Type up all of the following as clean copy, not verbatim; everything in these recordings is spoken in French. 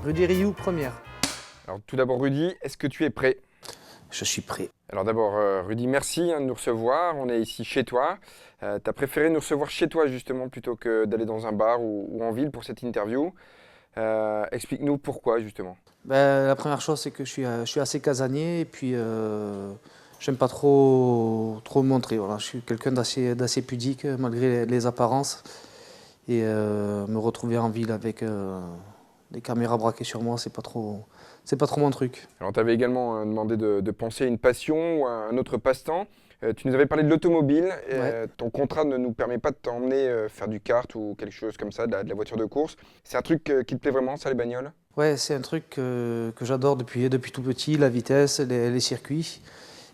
Rudy Rioux, première. Alors tout d'abord Rudy, est-ce que tu es prêt? Je suis prêt. Alors d'abord Rudy, merci de nous recevoir, on est ici chez toi. Tu as préféré nous recevoir chez toi justement plutôt que d'aller dans un bar ou en ville pour cette interview. Explique-nous pourquoi justement. La première chose, c'est que je suis assez casanier et puis j'aime pas trop me montrer. Voilà. Je suis quelqu'un d'assez pudique malgré les apparences. Et me retrouver en ville avec des caméras braquées sur moi, c'est pas trop mon truc. Alors tu avais également demandé de penser à une passion ou à un autre passe-temps. Tu nous avais parlé de l'automobile. Ouais. Ton contrat ne nous permet pas de t'emmener faire du kart ou quelque chose comme ça, de la voiture de course. C'est un truc qui te plaît vraiment, ça, les bagnoles? Ouais, c'est un truc que j'adore depuis tout petit, la vitesse, les circuits.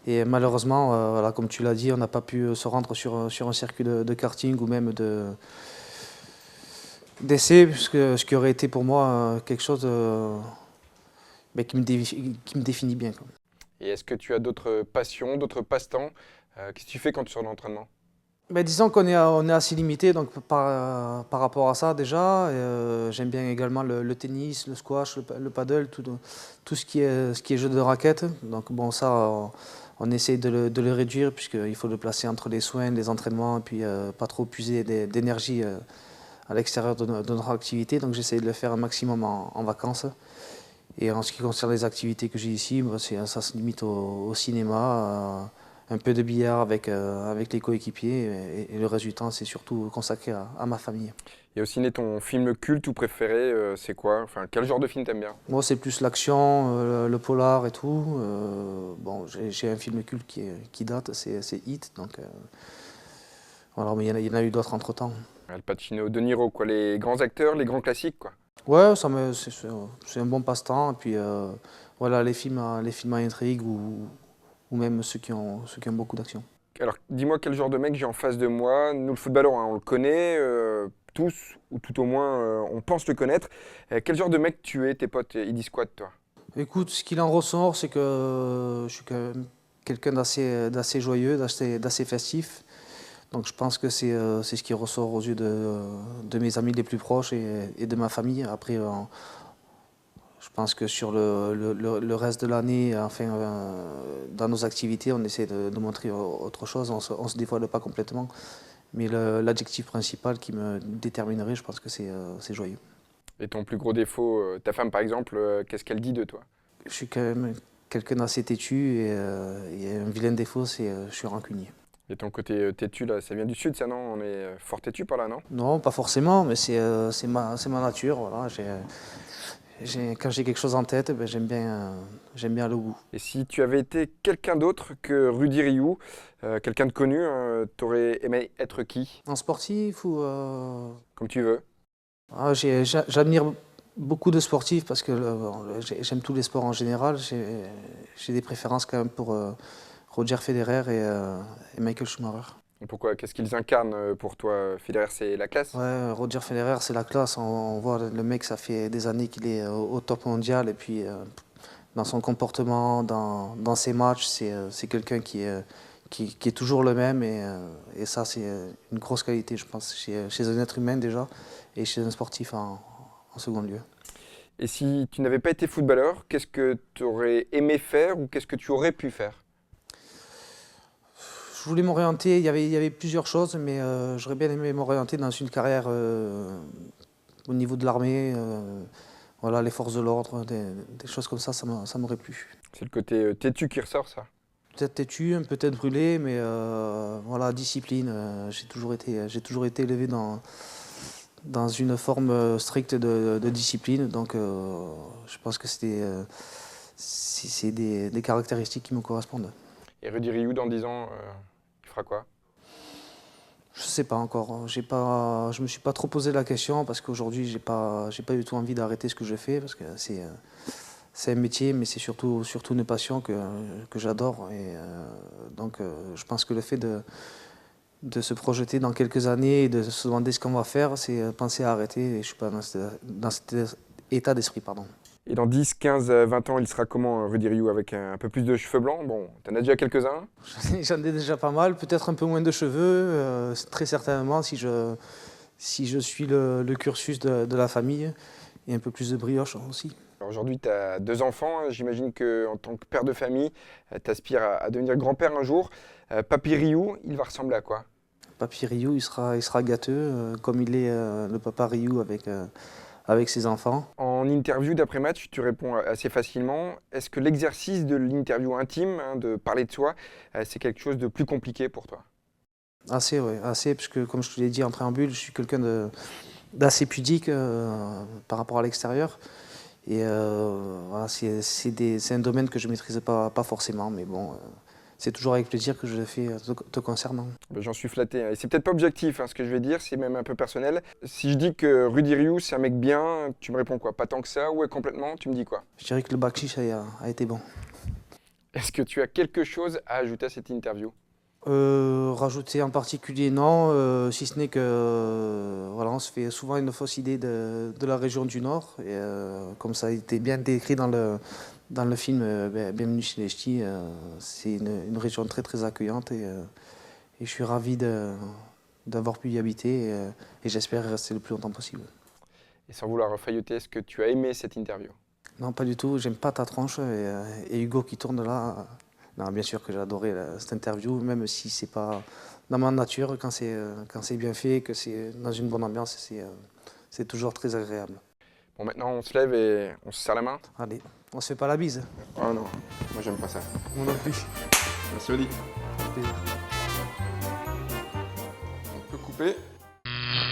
Et malheureusement, voilà, comme tu l'as dit, on n'a pas pu se rendre sur un circuit de karting ou même d'essai, ce qui aurait été pour moi quelque chose qui me définit bien, quoi. Et est-ce que tu as d'autres passions, d'autres passe-temps? Qu'est-ce que tu fais quand tu sors de l'entraînement? Disons on est assez limité donc par rapport à ça déjà. J'aime bien également le tennis, le squash, le paddle, tout ce qui est jeu de raquette. Donc bon, ça, on essaye de le réduire puisqu'il faut le placer entre les soins, les entraînements et puis pas trop puiser d'énergie à l'extérieur de notre activité. Donc j'essaie de le faire un maximum en vacances. Et en ce qui concerne les activités que j'ai ici, ça se limite au cinéma, un peu de billard avec les coéquipiers et le reste du temps, c'est surtout consacré à ma famille. Et au ciné, ton film culte ou préféré, c'est quoi? Enfin, quel genre de film t'aimes bien? Moi, c'est plus l'action, le polar et tout. Bon, j'ai un film culte qui date, c'est Hit. Donc, voilà, mais il y en a eu d'autres entre-temps. Al Pacino, De Niro, quoi, les grands acteurs, les grands classiques, quoi. Ouais, c'est un bon passe-temps. Et puis, voilà, les films à intrigue ou même ceux qui ont beaucoup d'action. Alors, dis-moi quel genre de mec j'ai en face de moi. Nous, le footballeur, hein, on le connaît tous, ou tout au moins, on pense le connaître. Quel genre de mec tu es, tes potes, ils disent quoi de toi? Écoute, ce qu'il en ressort, c'est que je suis quand même quelqu'un d'assez joyeux, d'assez festif. Donc je pense que c'est ce qui ressort aux yeux de mes amis les plus proches et de ma famille. Après, je pense que sur le reste de l'année, enfin, dans nos activités, on essaie de montrer autre chose. On se dévoile pas complètement. Mais l'adjectif principal qui me déterminerait, je pense que c'est joyeux. Et ton plus gros défaut, ta femme par exemple, qu'est-ce qu'elle dit de toi? Je suis quand même quelqu'un d'assez têtu et un vilain défaut, c'est je suis rancunier. Et ton côté têtu, là, ça vient du sud, ça, non? On est fort têtu par là, non? Non, pas forcément, mais c'est ma nature. Voilà. Quand j'ai quelque chose en tête, j'aime bien le goût. Et si tu avais été quelqu'un d'autre que Rudy Rioux, quelqu'un de connu, t'aurais aimé être qui? En sportif ou Comme tu veux. j'admire beaucoup de sportifs parce que j'aime tous les sports en général. J'ai des préférences quand même pour Roger Federer et Michael Schumacher. Et pourquoi? Qu'est-ce qu'ils incarnent pour toi? Federer, c'est la classe? Ouais, Roger Federer, c'est la classe. On voit le mec, ça fait des années qu'il est au top mondial et puis dans son comportement, dans ses matchs, c'est quelqu'un qui est toujours le même et ça, c'est une grosse qualité, je pense, chez un être humain déjà et chez un sportif en second lieu. Et si tu n'avais pas été footballeur, qu'est-ce que tu aurais aimé faire ou qu'est-ce que tu aurais pu faire? Je voulais m'orienter, il y avait plusieurs choses, mais j'aurais bien aimé m'orienter dans une carrière au niveau de l'armée, voilà, les forces de l'ordre, des choses comme ça m'aurait plu. C'est le côté têtu qui ressort, ça. Peut-être têtu, peut-être brûlé, mais voilà, discipline. J'ai toujours été élevé dans une forme stricte de discipline, donc je pense que c'est des caractéristiques qui me correspondent. Et Rudy Rioux, dans 10 ans, il fera quoi? Je sais pas encore. Je me suis pas trop posé la question parce qu'aujourd'hui j'ai pas du tout envie d'arrêter ce que je fais parce que c'est un métier, mais c'est surtout une passion que j'adore. Et donc je pense que le fait de se projeter dans quelques années et de se demander ce qu'on va faire, c'est penser à arrêter. Et je suis pas dans cet état d'esprit, pardon. Et dans 10, 15, 20 ans, il sera comment, Rudy Rioux, avec un peu plus de cheveux blancs? Bon, t'en as déjà quelques-uns. J'en ai déjà pas mal, peut-être un peu moins de cheveux, très certainement si je suis le cursus de la famille. et un peu plus de brioche aussi. Alors aujourd'hui, tu as 2 enfants. Hein. J'imagine qu'en tant que père de famille, tu aspires à devenir grand-père un jour. Papy Ryu, il va ressembler à quoi? Papy Ryu, il sera gâteux, comme il est le papa Ryu avec ses enfants. En interview d'après-match, tu réponds assez facilement. Est-ce que l'exercice de l'interview intime, hein, de parler de soi, c'est quelque chose de plus compliqué pour toi? Assez, ouais, assez, parce que comme je te l'ai dit en préambule, je suis quelqu'un d'assez pudique par rapport à l'extérieur. Et voilà, c'est un domaine que je ne maîtrise pas forcément, mais bon, c'est toujours avec plaisir que je le fais te concernant. Ben, j'en suis flatté. Hein. Et c'est peut-être pas objectif, hein, ce que je vais dire, c'est même un peu personnel. Si je dis que Rudy Ryu, c'est un mec bien, tu me réponds quoi? Pas tant que ça? Ouais, complètement, tu me dis quoi? Je dirais que le bakchich a été bon. Est-ce que tu as quelque chose à ajouter à cette interview? Rajouter en particulier, non, si ce n'est que voilà, on se fait souvent une fausse idée de la région du Nord. Et comme ça a été bien décrit dans le film Bienvenue chez les Ch'tis, c'est une région très très accueillante et je suis ravi d'avoir pu y habiter et j'espère rester le plus longtemps possible. Et sans vouloir failloter, est-ce que tu as aimé cette interview? Non, pas du tout, j'aime pas ta tronche et Hugo qui tourne là. Non, bien sûr que j'ai adoré cette interview, même si c'est pas dans ma nature, quand c'est bien fait, que c'est dans une bonne ambiance, c'est toujours très agréable. Bon, maintenant on se lève et on se serre la main? Allez, on se fait pas la bise. Oh non, moi j'aime pas ça. Moi non plus. Merci Oli. Avec plaisir. On peut couper.